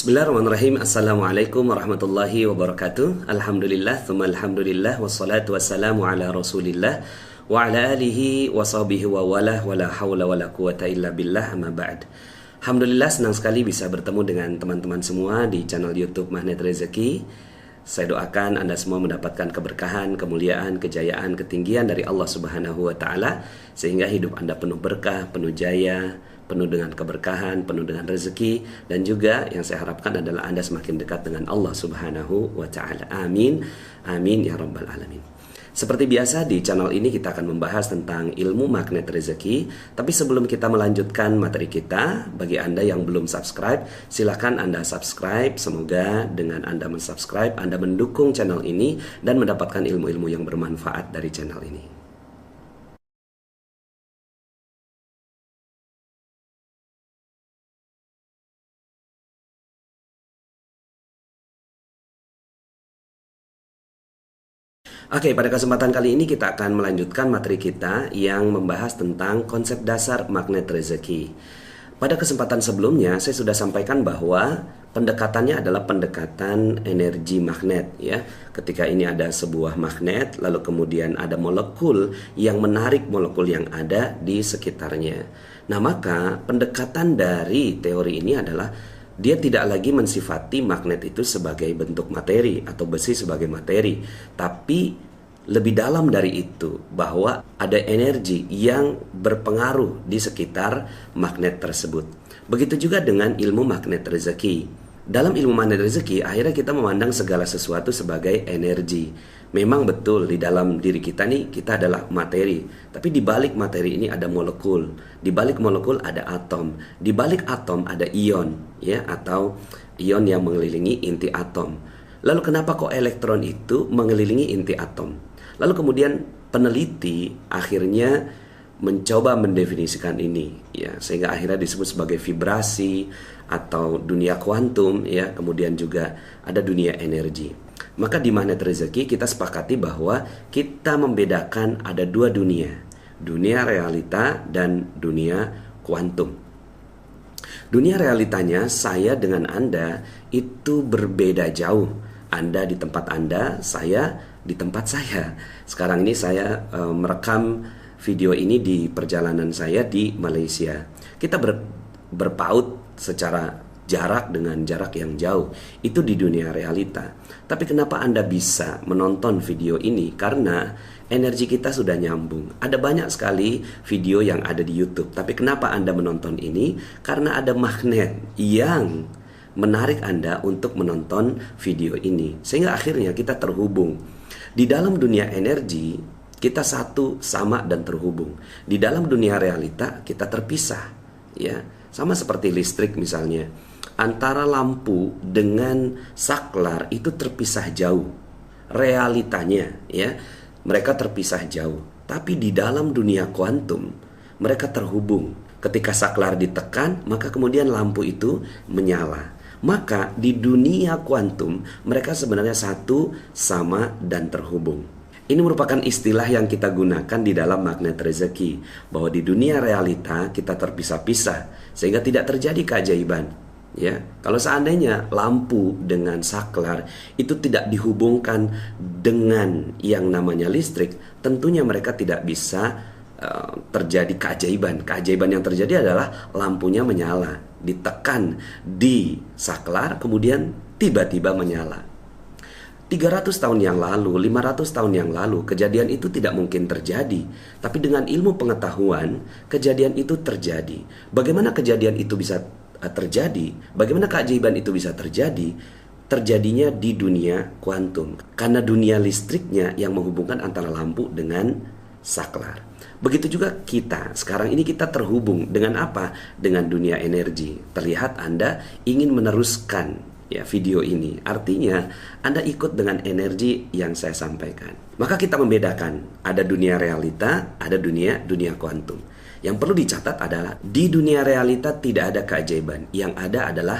Bismillahirrahmanirrahim. Assalamualaikum warahmatullahi wabarakatuh. Alhamdulillah, thumma alhamdulillah, wassalatu wassalamu ala rasulillah wa ala alihi wa sahbihi wa wala hawla wa la quwata illa billah, amma ba'd. Alhamdulillah, senang sekali bisa bertemu dengan teman-teman semua di channel YouTube Magnet Rezeki. Saya doakan Anda semua mendapatkan keberkahan, kemuliaan, kejayaan, ketinggian dari Allah Subhanahu wa taala sehingga hidup Anda penuh berkah, penuh jaya, penuh dengan keberkahan, penuh dengan rezeki, dan juga yang saya harapkan adalah Anda semakin dekat dengan Allah Subhanahu wa taala. Amin. Amin ya rabbal alamin. Seperti biasa di channel ini kita akan membahas tentang ilmu magnet rezeki. Tapi sebelum kita melanjutkan materi kita, bagi Anda yang belum subscribe, silakan Anda subscribe. Semoga dengan Anda mensubscribe, Anda mendukung channel ini dan mendapatkan ilmu-ilmu yang bermanfaat dari channel ini. Oke, pada kesempatan kali ini kita akan melanjutkan materi kita yang membahas tentang konsep dasar magnet rezeki. Pada kesempatan sebelumnya saya sudah sampaikan bahwa pendekatannya adalah pendekatan energi magnet ya. Ketika ini ada sebuah magnet, lalu kemudian ada molekul yang menarik molekul yang ada di sekitarnya. Nah, maka pendekatan dari teori ini adalah dia tidak lagi mensifati magnet itu sebagai bentuk materi atau besi sebagai materi, tapi lebih dalam dari itu bahwa ada energi yang berpengaruh di sekitar magnet tersebut. Begitu juga dengan ilmu magnet rezeki. Dalam ilmu magnet rezeki, akhirnya kita memandang segala sesuatu sebagai energi. Memang betul di dalam diri kita nih kita adalah materi, tapi di balik materi ini ada molekul, di balik molekul ada atom, di balik atom ada ion, ya, atau ion yang mengelilingi inti atom. Lalu kenapa kok elektron itu mengelilingi inti atom? Lalu kemudian peneliti akhirnya mencoba mendefinisikan ini, ya, sehingga akhirnya disebut sebagai vibrasi atau dunia kuantum, ya, kemudian juga ada dunia energi. Maka di magnet rezeki kita sepakati bahwa kita membedakan ada dua dunia, dunia realita dan dunia kuantum. Dunia realitanya saya dengan Anda itu berbeda jauh. Anda di tempat Anda, saya di tempat saya. Sekarang ini saya merekam video ini di perjalanan saya di Malaysia. Kita berpaut secara jarak dengan jarak yang jauh. Itu di dunia realita. Tapi kenapa Anda bisa menonton video ini? Karena energi kita sudah nyambung. Ada banyak sekali video yang ada di YouTube. Tapi kenapa Anda menonton ini? Karena ada magnet yang menarik Anda untuk menonton video ini. Sehingga akhirnya kita terhubung. Di dalam dunia energi, kita satu, sama, dan terhubung. Di dalam dunia realita, kita terpisah. Ya, sama seperti listrik misalnya. Antara lampu dengan saklar itu terpisah jauh. Realitanya, ya, mereka terpisah jauh. Tapi di dalam dunia kuantum, mereka terhubung. Ketika saklar ditekan, maka kemudian lampu itu menyala. Maka di dunia kuantum mereka sebenarnya satu, sama, dan terhubung. Ini merupakan istilah yang kita gunakan di dalam magnet rezeki, bahwa di dunia realita kita terpisah-pisah sehingga tidak terjadi keajaiban. Ya, kalau seandainya lampu dengan saklar itu tidak dihubungkan dengan yang namanya listrik, tentunya mereka tidak bisa terjadi keajaiban. Keajaiban yang terjadi adalah lampunya menyala, ditekan di saklar, kemudian tiba-tiba menyala. 300 tahun yang lalu, 500 tahun yang lalu, kejadian itu tidak mungkin terjadi. Tapi dengan ilmu pengetahuan, kejadian itu terjadi. Bagaimana kejadian itu bisa terjadi? Bagaimana keajaiban itu bisa terjadi? Terjadinya di dunia kuantum. Karena dunia listriknya yang menghubungkan antara lampu dengan saklar. Begitu juga kita. Sekarang ini kita terhubung dengan apa? Dengan dunia energi. Terlihat Anda ingin meneruskan ya video ini. Artinya Anda ikut dengan energi yang saya sampaikan. Maka kita membedakan ada dunia realita, ada dunia kuantum. Yang perlu dicatat adalah di dunia realita tidak ada keajaiban. Yang ada adalah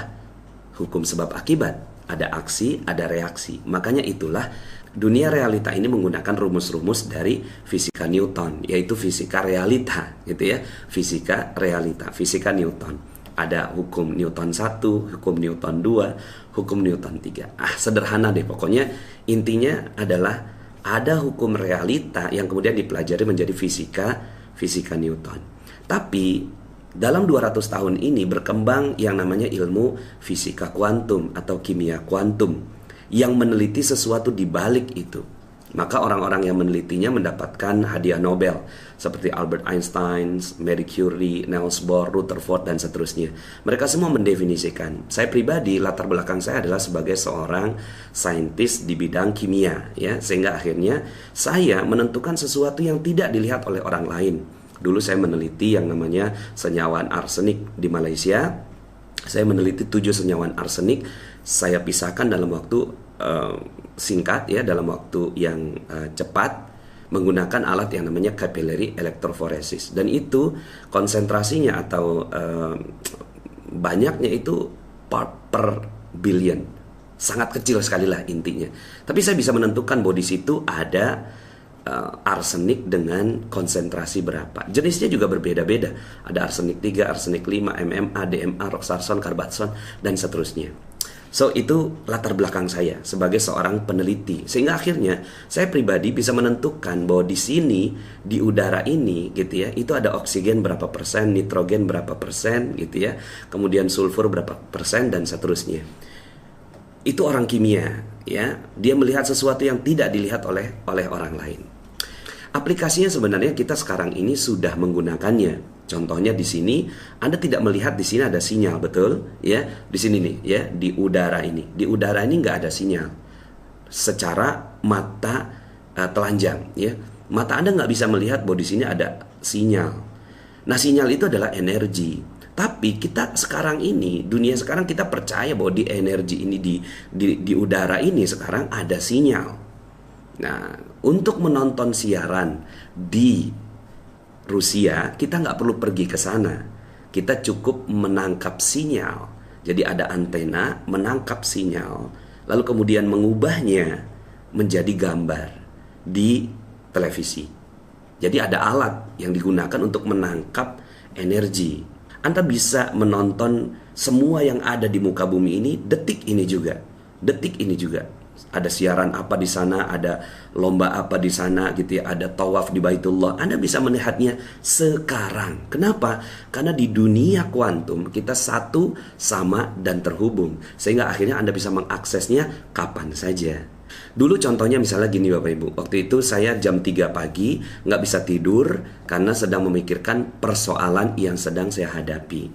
hukum sebab akibat. Ada aksi, ada reaksi. Makanya itulah dunia realita ini menggunakan rumus-rumus dari fisika Newton, yaitu fisika realita, gitu ya. Fisika realita, fisika Newton. Ada hukum Newton 1, hukum Newton 2, hukum Newton 3. Sederhana deh pokoknya. Intinya adalah ada hukum realita yang kemudian dipelajari menjadi fisika Newton. Tapi dalam 200 tahun ini berkembang yang namanya ilmu fisika kuantum atau kimia kuantum yang meneliti sesuatu di balik itu. Maka orang-orang yang menelitinya mendapatkan hadiah Nobel seperti Albert Einstein, Marie Curie, Niels Bohr, Rutherford, dan seterusnya. Mereka semua mendefinisikan. Saya pribadi, latar belakang saya adalah sebagai seorang saintis di bidang kimia, ya, sehingga akhirnya saya menentukan sesuatu yang tidak dilihat oleh orang lain. Dulu saya meneliti yang namanya senyawa arsenik di Malaysia. Saya meneliti 7 senyawa arsenik. Saya pisahkan dalam waktu singkat, ya, dalam waktu yang cepat menggunakan alat yang namanya capillary electrophoresis, dan itu konsentrasinya atau banyaknya itu part per billion, sangat kecil sekali lah intinya. Tapi saya bisa menentukan bahwa di situ ada arsenik dengan konsentrasi berapa. Jenisnya juga berbeda-beda. Ada arsenik 3, arsenik 5, MMA, DMA, roxarson, carbaxon, dan seterusnya. So, itu latar belakang saya sebagai seorang peneliti. Sehingga akhirnya saya pribadi bisa menentukan bahwa di sini, di udara ini gitu ya, itu ada oksigen berapa persen, nitrogen berapa persen gitu ya, kemudian sulfur berapa persen, dan seterusnya. Itu orang kimia, ya. Dia melihat sesuatu yang tidak dilihat oleh orang lain. Aplikasinya sebenarnya kita sekarang ini sudah menggunakannya. Contohnya di sini Anda tidak melihat di sini ada sinyal, betul? Ya, di sini nih, ya, di udara ini. Di udara ini nggak ada sinyal. Secara mata telanjang, ya. Mata Anda nggak bisa melihat bahwa di sini ada sinyal. Nah, sinyal itu adalah energi. Tapi kita sekarang ini, dunia sekarang kita percaya bahwa di energi ini di udara ini sekarang ada sinyal. Nah, untuk menonton siaran di Rusia, kita nggak perlu pergi ke sana. Kita cukup menangkap sinyal. Jadi ada antena menangkap sinyal, lalu kemudian mengubahnya menjadi gambar di televisi. Jadi ada alat yang digunakan untuk menangkap energi. Anda bisa menonton semua yang ada di muka bumi ini detik ini juga. Detik ini juga. Ada siaran apa di sana, ada lomba apa di sana gitu ya, ada tawaf di Baitullah. Anda bisa melihatnya sekarang. Kenapa? Karena di dunia kuantum kita satu, sama, dan terhubung. Sehingga akhirnya Anda bisa mengaksesnya kapan saja. Dulu contohnya misalnya gini Bapak Ibu. Waktu itu saya jam 3 pagi nggak bisa tidur karena sedang memikirkan persoalan yang sedang saya hadapi.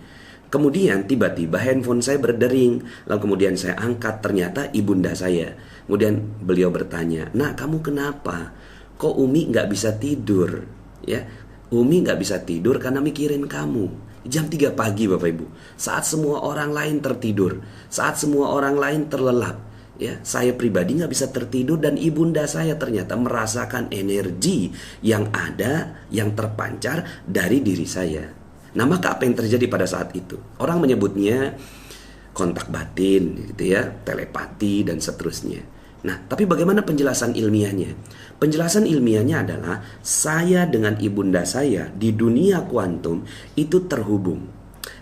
Kemudian tiba-tiba handphone saya berdering. Lalu kemudian saya angkat, ternyata ibunda saya. Kemudian beliau bertanya, "Nak, kamu kenapa? Kok Umi nggak bisa tidur?" Ya, Umi nggak bisa tidur karena mikirin kamu. Jam 3 pagi Bapak Ibu, saat semua orang lain tertidur, saat semua orang lain terlelap, ya, saya pribadi nggak bisa tertidur, dan ibunda saya ternyata merasakan energi yang ada, yang terpancar dari diri saya. Nah, maka apa yang terjadi pada saat itu? Orang menyebutnya kontak batin, gitu ya, telepati, dan seterusnya. Nah, tapi bagaimana penjelasan ilmiahnya? Penjelasan ilmiahnya adalah saya dengan ibunda saya di dunia kuantum itu terhubung.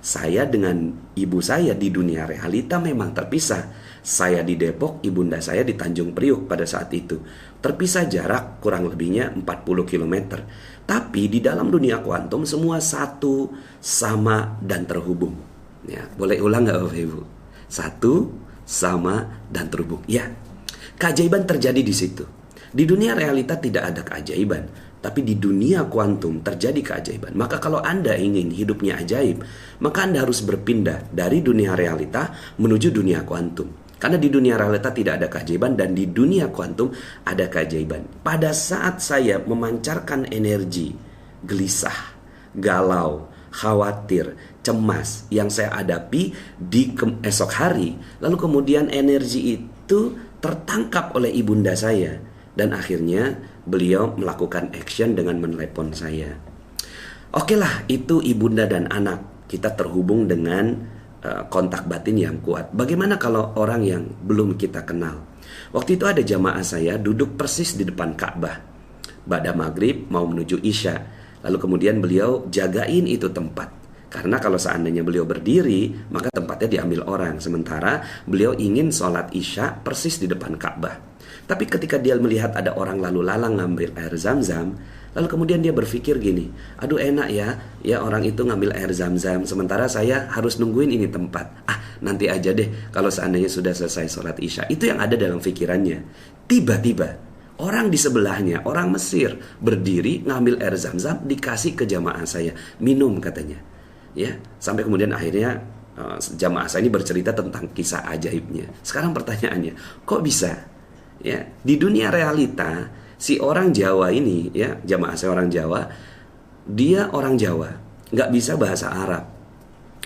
Saya dengan ibu saya di dunia realita memang terpisah. Saya di Depok, ibunda saya di Tanjung Priuk pada saat itu. Terpisah jarak kurang lebihnya 40 km. Tapi di dalam dunia kuantum semua satu, sama, dan terhubung. Ya, boleh ulang nggak Bapak Ibu? Satu, sama, dan terhubung. Ya, keajaiban terjadi di situ. Di dunia realita tidak ada keajaiban, tapi di dunia kuantum terjadi keajaiban. Maka kalau Anda ingin hidupnya ajaib, maka Anda harus berpindah dari dunia realita menuju dunia kuantum. Karena di dunia realita tidak ada keajaiban, dan di dunia kuantum ada keajaiban. Pada saat saya memancarkan energi gelisah, galau, khawatir, cemas yang saya hadapi di esok hari, lalu kemudian energi itu tertangkap oleh ibunda saya, dan akhirnya beliau melakukan action dengan menelepon saya. Oke lah, itu ibunda dan anak, kita terhubung dengan kontak batin yang kuat. Bagaimana kalau orang yang belum kita kenal? Waktu itu ada jamaah saya duduk persis di depan Ka'bah. Ba'da maghrib mau menuju Isya. Lalu kemudian beliau jagain itu tempat. Karena kalau seandainya beliau berdiri, maka tempatnya diambil orang. Sementara beliau ingin sholat isya persis di depan Ka'bah. Tapi ketika dia melihat ada orang lalu lalang ngambil air zam-zam, lalu kemudian dia berpikir gini, aduh enak ya orang itu ngambil air zam-zam, sementara saya harus nungguin ini tempat. Nanti aja deh kalau seandainya sudah selesai sholat isya. Itu yang ada dalam pikirannya. Tiba-tiba orang di sebelahnya, orang Mesir, berdiri ngambil air zam-zam, dikasih ke jamaah saya, minum katanya. Ya, sampai kemudian akhirnya jamaah saya ini bercerita tentang kisah ajaibnya. Sekarang pertanyaannya, kok bisa? Ya, di dunia realita si orang Jawa ini, ya jamaah saya orang Jawa, dia orang Jawa, nggak bisa bahasa Arab.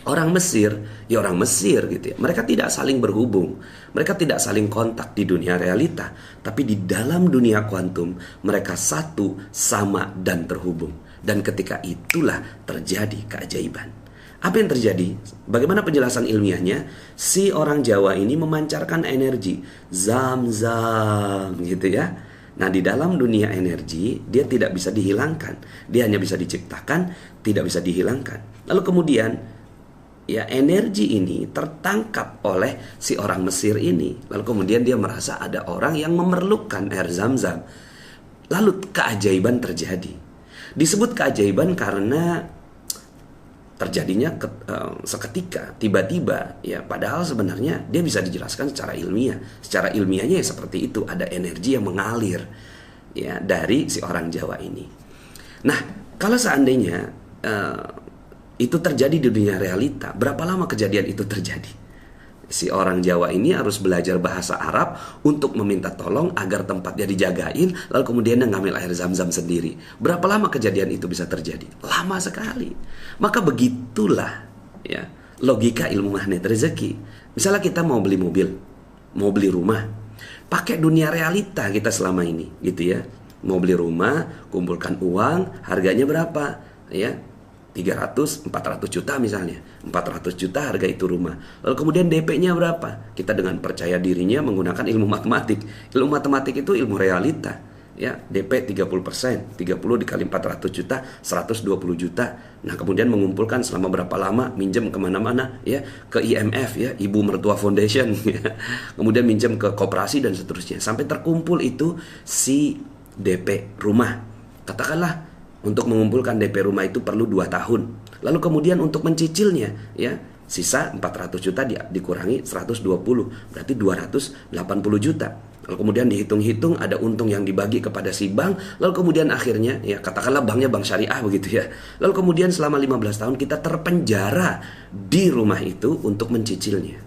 Orang Mesir, ya orang Mesir gitu ya. Mereka tidak saling berhubung, mereka tidak saling kontak di dunia realita, tapi di dalam dunia kuantum mereka satu, sama dan terhubung. Dan ketika itulah terjadi keajaiban. Apa yang terjadi? Bagaimana penjelasan ilmiahnya? Si orang Jawa ini memancarkan energi zam-zam gitu ya. Nah, di dalam dunia energi dia tidak bisa dihilangkan. Dia hanya bisa diciptakan, tidak bisa dihilangkan. Lalu kemudian ya energi ini tertangkap oleh si orang Mesir ini. Lalu kemudian dia merasa ada orang yang memerlukan air zam-zam. Lalu keajaiban terjadi. Disebut keajaiban karena terjadinya seketika, tiba-tiba ya, padahal sebenarnya dia bisa dijelaskan secara ilmiah. Secara ilmiahnya ya seperti itu, ada energi yang mengalir ya dari si orang Jawa ini. Nah, kalau seandainya itu terjadi di dunia realita, berapa lama kejadian itu terjadi? Si orang Jawa ini harus belajar bahasa Arab untuk meminta tolong agar tempatnya dijagain, lalu kemudian dia ngambil air zam-zam sendiri. Berapa lama kejadian itu bisa terjadi? Lama sekali. Maka begitulah ya logika ilmu magnet rezeki. Misalnya kita mau beli mobil, mau beli rumah, pakai dunia realita kita selama ini gitu ya. Mau beli rumah, kumpulkan uang, harganya berapa? Ya, 300, 400 juta misalnya. 400 juta harga itu rumah. Lalu kemudian DP-nya berapa? Kita dengan percaya dirinya menggunakan ilmu matematik. Ilmu matematik itu ilmu realita. Ya, DP 30%, 30 dikali 400 juta, 120 juta. Nah, kemudian mengumpulkan selama berapa lama, minjem kemana-mana ya, ke IMF ya, Ibu Mertua Foundation ya. Kemudian minjem ke koperasi dan seterusnya. Sampai terkumpul itu si DP rumah. Katakanlah untuk mengumpulkan DP rumah itu perlu 2 tahun. Lalu kemudian untuk mencicilnya ya, sisa 400 juta dikurangi 120, berarti 280 juta. Lalu kemudian dihitung-hitung ada untung yang dibagi kepada si bank. Lalu kemudian akhirnya ya katakanlah banknya bank syariah begitu ya. Lalu kemudian selama 15 tahun kita terpenjara di rumah itu untuk mencicilnya.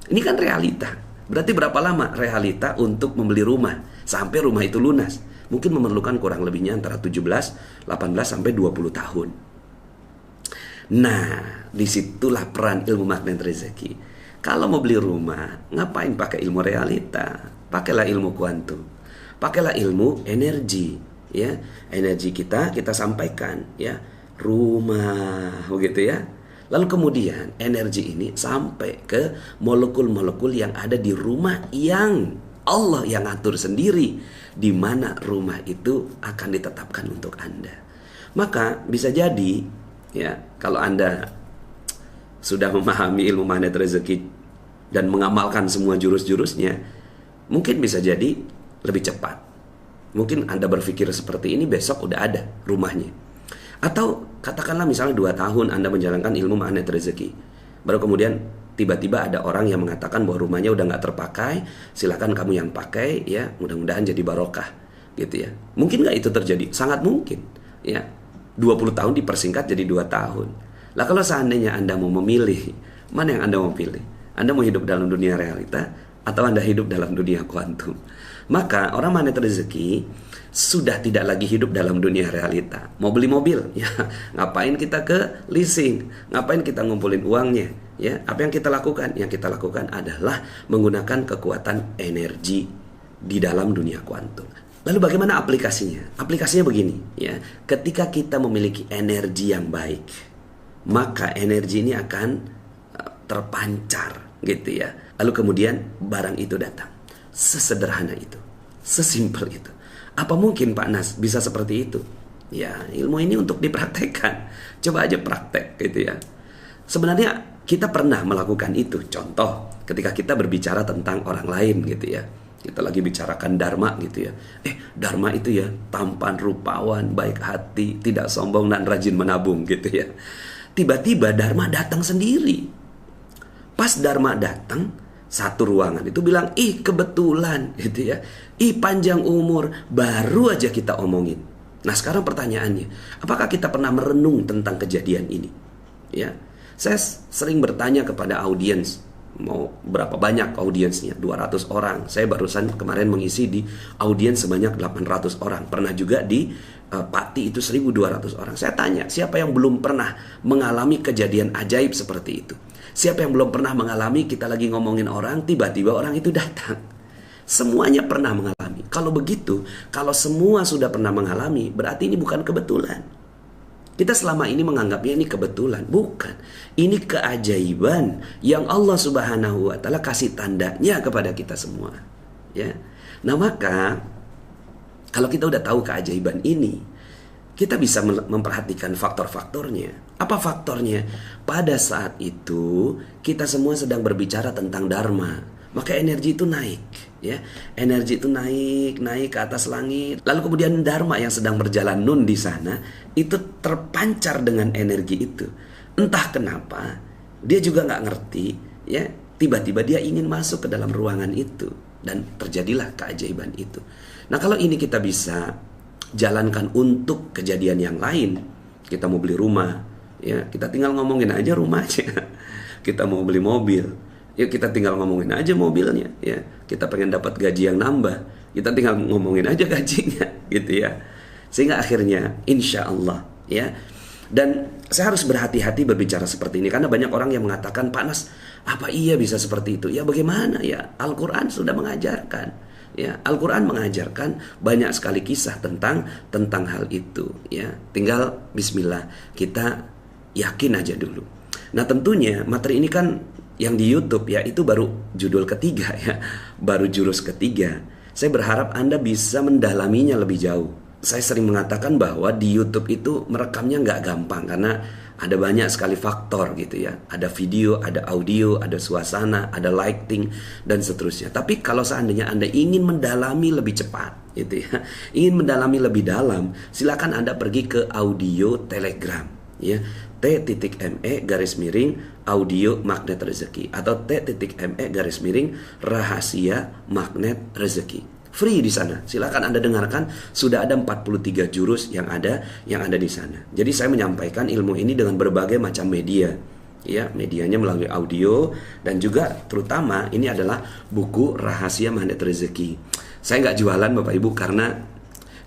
Ini kan realita. Berarti berapa lama realita untuk membeli rumah sampai rumah itu lunas? Mungkin memerlukan kurang lebihnya antara 17, 18 sampai 20 tahun. Nah, disitulah peran ilmu magnet rezeki. Kalau mau beli rumah, ngapain pakai ilmu realita? Pakailah ilmu kuantum. Pakailah ilmu energi, ya. Energi kita sampaikan, ya. Rumah, begitu ya. Lalu kemudian energi ini sampai ke molekul-molekul yang ada di rumah yang Allah yang atur sendiri di mana rumah itu akan ditetapkan untuk Anda. Maka bisa jadi ya, kalau Anda sudah memahami ilmu magnet rezeki dan mengamalkan semua jurus-jurusnya, mungkin bisa jadi lebih cepat. Mungkin Anda berpikir seperti ini, besok udah ada rumahnya. Atau katakanlah misalnya 2 tahun Anda menjalankan ilmu magnet rezeki, baru kemudian tiba-tiba ada orang yang mengatakan bahwa rumahnya udah nggak terpakai, silakan kamu yang pakai ya, mudah-mudahan jadi barokah gitu ya. Mungkin nggak itu terjadi? Sangat mungkin ya. 20 tahun dipersingkat jadi 2 tahun. Lah kalau seandainya Anda mau memilih, mana yang Anda mau pilih? Anda mau hidup dalam dunia realita atau Anda hidup dalam dunia kuantum? Maka orang magnet rezeki sudah tidak lagi hidup dalam dunia realita. Mau beli mobil ya, ngapain kita ke leasing? Ngapain kita ngumpulin uangnya? Ya, apa yang kita lakukan? Yang kita lakukan adalah menggunakan kekuatan energi di dalam dunia kuantum. Lalu bagaimana aplikasinya? Aplikasinya begini, ya. Ketika kita memiliki energi yang baik, maka energi ini akan terpancar, gitu ya. Lalu kemudian barang itu datang. Sesederhana itu, sesimpel itu. Apa mungkin Pak Nas bisa seperti itu? Ya, ilmu ini untuk dipraktekkan. Coba aja praktek, gitu ya. Sebenarnya kita pernah melakukan itu. Contoh, ketika kita berbicara tentang orang lain gitu ya. Kita lagi bicarakan Dharma gitu ya. Dharma itu ya tampan, rupawan, baik hati, tidak sombong dan rajin menabung gitu ya. Tiba-tiba Dharma datang sendiri. Pas Dharma datang, satu ruangan itu bilang, ih kebetulan gitu ya. Ih panjang umur, baru aja kita omongin. Nah sekarang pertanyaannya, apakah kita pernah merenung tentang kejadian ini? Ya, saya sering bertanya kepada audiens, mau berapa banyak audiensnya? 200 orang. Saya barusan kemarin mengisi di audiens sebanyak 800 orang. Pernah juga di Pati itu 1200 orang. Saya tanya, siapa yang belum pernah mengalami kejadian ajaib seperti itu? Siapa yang belum pernah mengalami kita lagi ngomongin orang, tiba-tiba orang itu datang? Semuanya pernah mengalami. Kalau begitu, kalau semua sudah pernah mengalami, berarti ini bukan kebetulan. Kita selama ini menganggapnya ini kebetulan. Bukan. Ini keajaiban yang Allah Subhanahu wa Ta'ala kasih tandanya kepada kita semua. Ya. Nah maka, kalau kita udah tahu keajaiban ini, kita bisa memperhatikan faktor-faktornya. Apa faktornya? Pada saat itu, kita semua sedang berbicara tentang Dharma. Maka energi itu naik. Ya, energi itu naik ke atas langit. Lalu kemudian Dharma yang sedang berjalan nun di sana itu terpancar dengan energi itu. Entah kenapa dia juga nggak ngerti. Ya, tiba-tiba dia ingin masuk ke dalam ruangan itu dan terjadilah keajaiban itu. Nah kalau ini kita bisa jalankan untuk kejadian yang lain. Kita mau beli rumah, ya kita tinggal ngomongin aja rumahnya. Kita mau beli mobil, ya kita tinggal ngomongin aja mobilnya, ya. Kita pengen dapat gaji yang nambah, kita tinggal ngomongin aja gajinya, gitu ya. Sehingga akhirnya, insya Allah, ya. Dan saya harus berhati-hati berbicara seperti ini, karena banyak orang yang mengatakan, Pak Nas, apa iya bisa seperti itu? Ya bagaimana ya? Al-Quran sudah mengajarkan, ya. Al-Quran mengajarkan banyak sekali kisah tentang hal itu, ya. Tinggal Bismillah, kita yakin aja dulu. Nah tentunya materi ini kan yang di YouTube ya itu baru judul ketiga ya, baru jurus ketiga. Saya berharap Anda bisa mendalaminya lebih jauh. Saya sering mengatakan bahwa di YouTube itu merekamnya nggak gampang karena ada banyak sekali faktor gitu ya. Ada video, ada audio, ada suasana, ada lighting dan seterusnya. Tapi kalau seandainya Anda ingin mendalami lebih cepat gitu ya, ingin mendalami lebih dalam, silakan Anda pergi ke audio Telegram ya. t.me/audio magnet rezeki atau t.me/rahasia magnet rezeki. Free di sana. Silakan Anda dengarkan, sudah ada 43 jurus yang ada di sana. Jadi saya menyampaikan ilmu ini dengan berbagai macam media. Ya, medianya melalui audio dan juga terutama ini adalah buku Rahasia Magnet Rezeki. Saya nggak jualan Bapak Ibu karena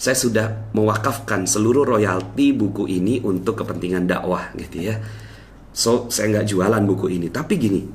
saya sudah mewakafkan seluruh royalti buku ini untuk kepentingan dakwah gitu ya. So, saya nggak jualan buku ini. Tapi gini,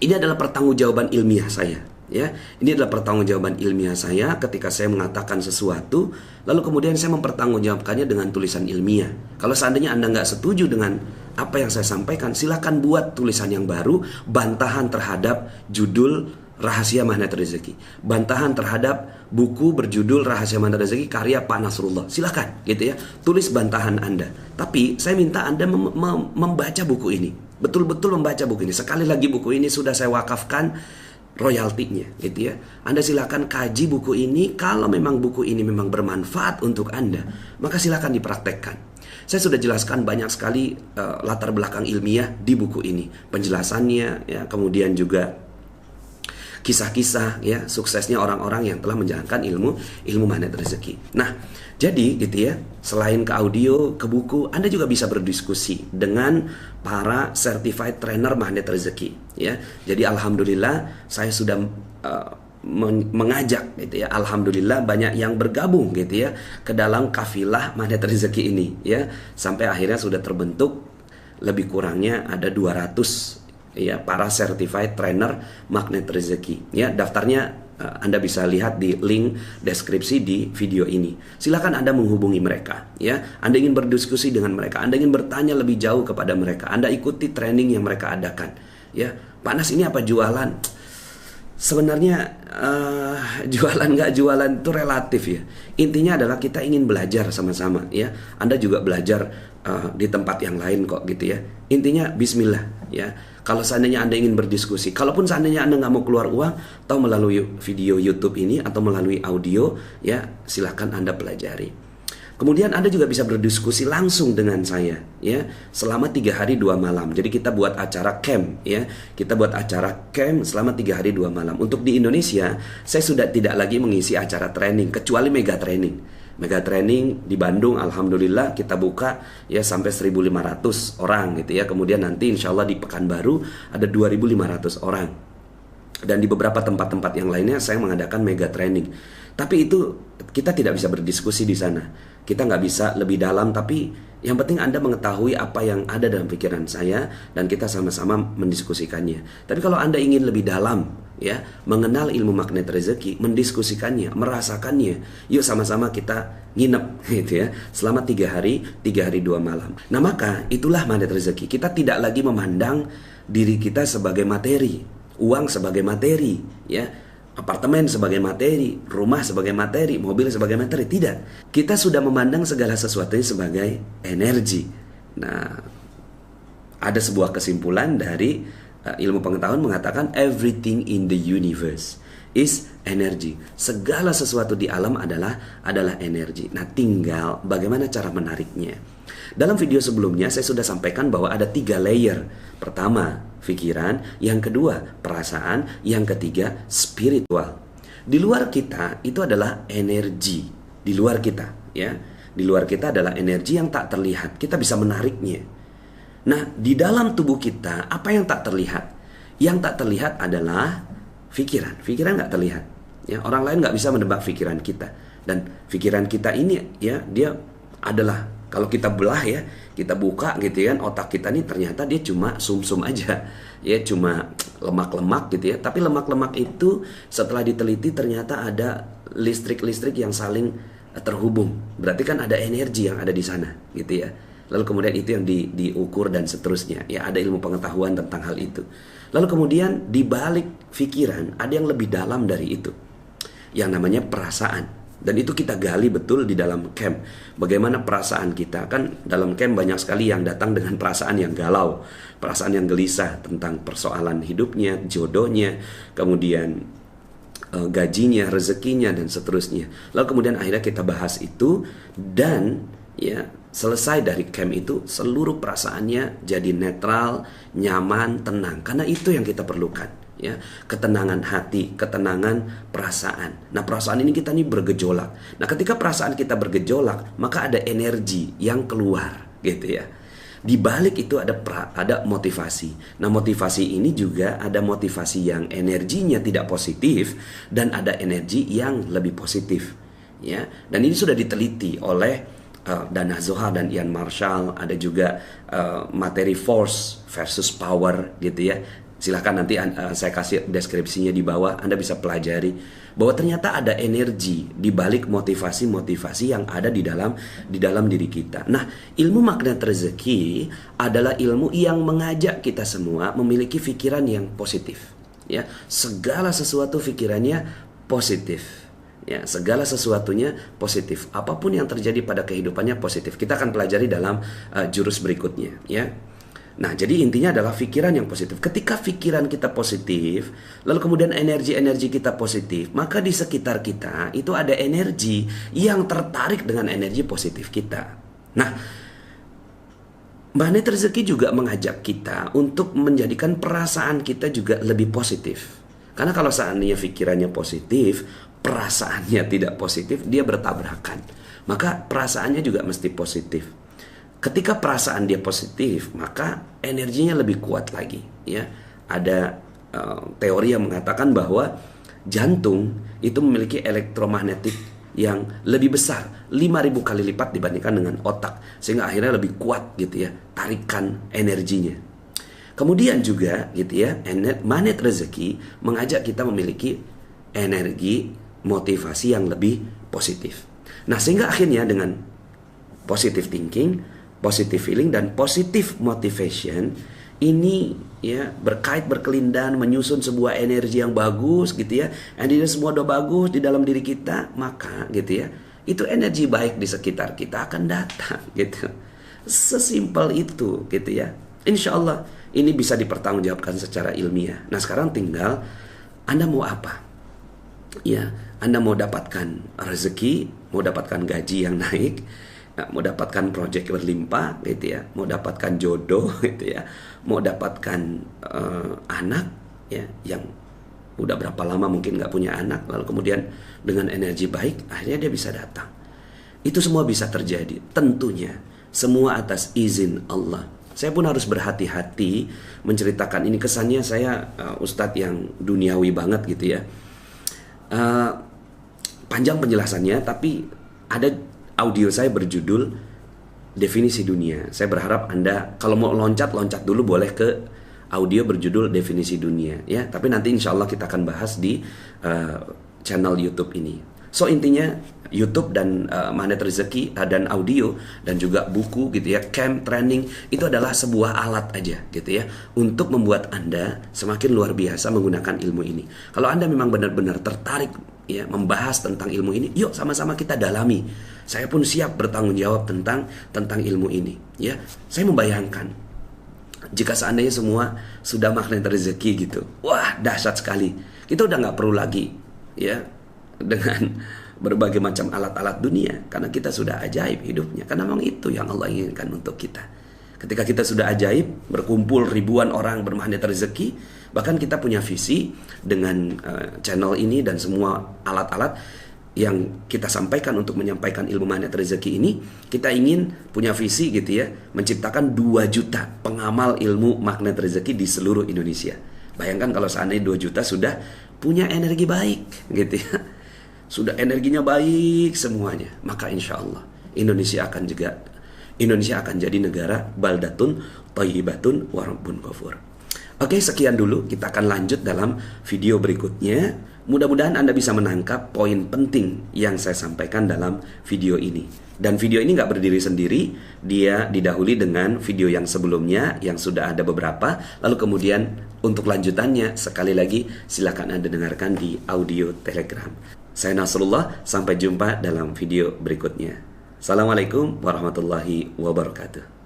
ini adalah pertanggungjawaban ilmiah saya. Ya, ini adalah pertanggungjawaban ilmiah saya ketika saya mengatakan sesuatu, lalu kemudian saya mempertanggungjawabkannya dengan tulisan ilmiah. Kalau seandainya Anda nggak setuju dengan apa yang saya sampaikan, silakan buat tulisan yang baru, bantahan terhadap judul Rahasia Magnet Rezeki, bantahan terhadap buku berjudul Rahasia Magnet Rezeki karya Pak Nasrullah. Silakan gitu ya, tulis bantahan Anda. Tapi saya minta Anda membaca buku ini, betul-betul membaca buku ini. Sekali lagi buku ini sudah saya wakafkan royaltinya gitu ya. Anda silakan kaji buku ini. Kalau memang buku ini memang bermanfaat untuk Anda, maka silakan dipraktekkan. Saya sudah jelaskan banyak sekali latar belakang ilmiah di buku ini, penjelasannya ya, kemudian juga kisah-kisah ya suksesnya orang-orang yang telah menjalankan ilmu magnet rezeki. Nah, jadi gitu ya, selain ke audio, ke buku, Anda juga bisa berdiskusi dengan para certified trainer magnet rezeki ya. Jadi alhamdulillah saya sudah mengajak gitu ya. Alhamdulillah banyak yang bergabung gitu ya ke dalam kafilah magnet rezeki ini ya. Sampai akhirnya sudah terbentuk lebih kurangnya ada 200 ya para certified trainer magnet rezeki ya. Daftarnya Anda bisa lihat di link deskripsi di video ini. Silakan Anda menghubungi mereka ya. Anda ingin berdiskusi dengan mereka, Anda ingin bertanya lebih jauh kepada mereka, Anda ikuti training yang mereka adakan ya. Pak Nas, ini apa jualan? Sebenarnya jualan nggak jualan itu relatif ya. Intinya adalah kita ingin belajar sama-sama ya. Anda juga belajar di tempat yang lain kok gitu ya. Intinya Bismillah ya. Kalau seandainya Anda ingin berdiskusi, kalaupun seandainya Anda nggak mau keluar uang, atau melalui video YouTube ini atau melalui audio ya, silahkan Anda pelajari. Kemudian Anda juga bisa berdiskusi langsung dengan saya ya, selama 3 hari 2 malam. Jadi kita buat acara camp ya. Kita buat acara camp selama 3 hari 2 malam. Untuk di Indonesia, saya sudah tidak lagi mengisi acara training kecuali mega training. Mega training di Bandung, alhamdulillah kita buka ya sampai 1.500 orang gitu ya. Kemudian nanti insya Allah di Pekanbaru ada 2.500 orang. Dan di beberapa tempat-tempat yang lainnya saya mengadakan mega training. Tapi itu kita tidak bisa berdiskusi di sana. Kita nggak bisa lebih dalam, tapi yang penting Anda mengetahui apa yang ada dalam pikiran saya dan kita sama-sama mendiskusikannya. Tapi kalau Anda ingin lebih dalam, ya, mengenal ilmu magnet rezeki, mendiskusikannya, merasakannya, yuk sama-sama kita nginep, gitu ya, selama 3 hari 2 malam. Nah maka itulah magnet rezeki. Kita tidak lagi memandang diri kita sebagai materi, uang sebagai materi, ya. Apartemen sebagai materi, rumah sebagai materi, mobil sebagai materi. Tidak. Kita sudah memandang segala sesuatunya sebagai energi. Nah, ada sebuah kesimpulan dari ilmu pengetahuan mengatakan everything in the universe is energy. Segala sesuatu di alam adalah energi. Nah, tinggal bagaimana cara menariknya. Dalam video sebelumnya saya sudah sampaikan bahwa ada 3 layer. Pertama, pikiran, yang kedua, perasaan, yang ketiga, spiritual. Di luar kita itu adalah energi. Di luar kita, ya. Di luar kita adalah energi yang tak terlihat. Kita bisa menariknya. Nah, di dalam tubuh kita apa yang tak terlihat? Yang tak terlihat adalah pikiran. Pikiran nggak terlihat. Ya, orang lain nggak bisa menebak pikiran kita. Dan pikiran kita ini, ya, dia adalah, kalau kita belah ya, kita buka gitu kan, otak kita nih ternyata dia cuma sumsum aja. Ya cuma lemak-lemak gitu ya. Tapi lemak-lemak itu setelah diteliti ternyata ada listrik-listrik yang saling terhubung. Berarti kan ada energi yang ada di sana gitu ya. Lalu kemudian itu yang diukur dan seterusnya. Ya ada ilmu pengetahuan tentang hal itu. Lalu kemudian di balik pikiran ada yang lebih dalam dari itu. Yang namanya perasaan. Dan itu kita gali betul di dalam camp. Bagaimana perasaan kita. Kan dalam camp banyak sekali yang datang dengan perasaan yang galau, perasaan yang gelisah tentang persoalan hidupnya, jodohnya, kemudian gajinya, rezekinya, dan seterusnya. Lalu kemudian akhirnya kita bahas itu. Dan ya selesai dari camp itu seluruh perasaannya jadi netral, nyaman, tenang. Karena itu yang kita perlukan. Ya, ketenangan hati, ketenangan perasaan. Nah, perasaan ini kita nih bergejolak. Nah, ketika perasaan kita bergejolak, maka ada energi yang keluar, gitu ya. Di balik itu ada motivasi. Nah, motivasi ini juga ada motivasi yang energinya tidak positif dan ada energi yang lebih positif, ya. Dan ini sudah diteliti oleh Dana Zohar dan Ian Marshall. Ada juga materi force versus power, gitu ya. Silahkan nanti saya kasih deskripsinya di bawah, Anda bisa pelajari bahwa ternyata ada energi di balik motivasi-motivasi yang ada di dalam diri kita. Nah, ilmu magnet rezeki adalah ilmu yang mengajak kita semua memiliki pikiran yang positif. Ya, segala sesuatu pikirannya positif. Ya, segala sesuatunya positif. Apapun yang terjadi pada kehidupannya positif. Kita akan pelajari dalam jurus berikutnya, ya. Nah, jadi intinya adalah pikiran yang positif. Ketika pikiran kita positif, lalu kemudian energi-energi kita positif, maka di sekitar kita itu ada energi yang tertarik dengan energi positif kita. Nah, magnet rezeki juga mengajak kita untuk menjadikan perasaan kita juga lebih positif. Karena kalau seandainya pikirannya positif, perasaannya tidak positif, dia bertabrakan. Maka perasaannya juga mesti positif. Ketika perasaan dia positif, maka energinya lebih kuat lagi. Ya, ada teori yang mengatakan bahwa jantung itu memiliki elektromagnetik yang lebih besar, 5.000 kali lipat dibandingkan dengan otak, sehingga akhirnya lebih kuat gitu ya, tarikan energinya. Kemudian juga gitu ya, magnet rezeki mengajak kita memiliki energi motivasi yang lebih positif. Nah, sehingga akhirnya dengan positive thinking, positive feeling, dan positive motivation, ini ya berkelindan menyusun sebuah energi yang bagus gitu ya. And ini semua udah bagus di dalam diri kita, maka gitu ya, itu energi baik di sekitar kita akan datang gitu. Sesimpel itu gitu ya. Insya Allah ini bisa dipertanggungjawabkan secara ilmiah. Nah sekarang tinggal Anda mau apa? Ya, Anda mau dapatkan rezeki, mau dapatkan gaji yang naik, mau dapatkan proyek berlimpah gitu ya, mau dapatkan jodoh gitu ya, mau dapatkan anak ya yang udah berapa lama mungkin nggak punya anak, lalu kemudian dengan energi baik akhirnya dia bisa datang. Itu semua bisa terjadi, tentunya semua atas izin Allah. Saya pun harus berhati-hati menceritakan ini, kesannya saya ustadz yang duniawi banget gitu ya. Panjang penjelasannya, tapi ada audio saya berjudul Definisi Dunia. Saya berharap Anda kalau mau loncat dulu boleh ke audio berjudul Definisi Dunia ya. Tapi nanti insya Allah kita akan bahas di channel YouTube ini. So intinya YouTube dan Magnet Rezeki dan audio dan juga buku gitu ya, camp training itu adalah sebuah alat aja gitu ya untuk membuat Anda semakin luar biasa menggunakan ilmu ini. Kalau Anda memang benar-benar tertarik ya membahas tentang ilmu ini, yuk sama-sama kita dalami. Saya pun siap bertanggung jawab tentang ilmu ini ya. Saya membayangkan jika seandainya semua sudah magnet rezeki gitu, wah dahsyat sekali. Kita udah nggak perlu lagi ya dengan berbagai macam alat-alat dunia, karena kita sudah ajaib hidupnya. Karena memang itu yang Allah inginkan untuk kita. Ketika kita sudah ajaib, berkumpul ribuan orang bermagnet rezeki, bahkan kita punya visi dengan channel ini dan semua alat-alat yang kita sampaikan untuk menyampaikan ilmu magnet rezeki ini, kita ingin punya visi gitu ya, menciptakan 2 juta pengamal ilmu magnet rezeki di seluruh Indonesia. Bayangkan kalau seandainya 2 juta sudah punya energi baik gitu ya, sudah energinya baik semuanya, maka insya Allah Indonesia akan jadi negara baldatun thayyibatun wa rabbun ghafur. Oke, sekian dulu, kita akan lanjut dalam video berikutnya. Mudah-mudahan Anda bisa menangkap poin penting yang saya sampaikan dalam video ini. Dan video ini nggak berdiri sendiri, dia didahului dengan video yang sebelumnya yang sudah ada beberapa. Lalu kemudian untuk lanjutannya, sekali lagi silakan Anda dengarkan di audio Telegram. Saya Nasrullah, sampai jumpa dalam video berikutnya. Assalamualaikum warahmatullahi wabarakatuh.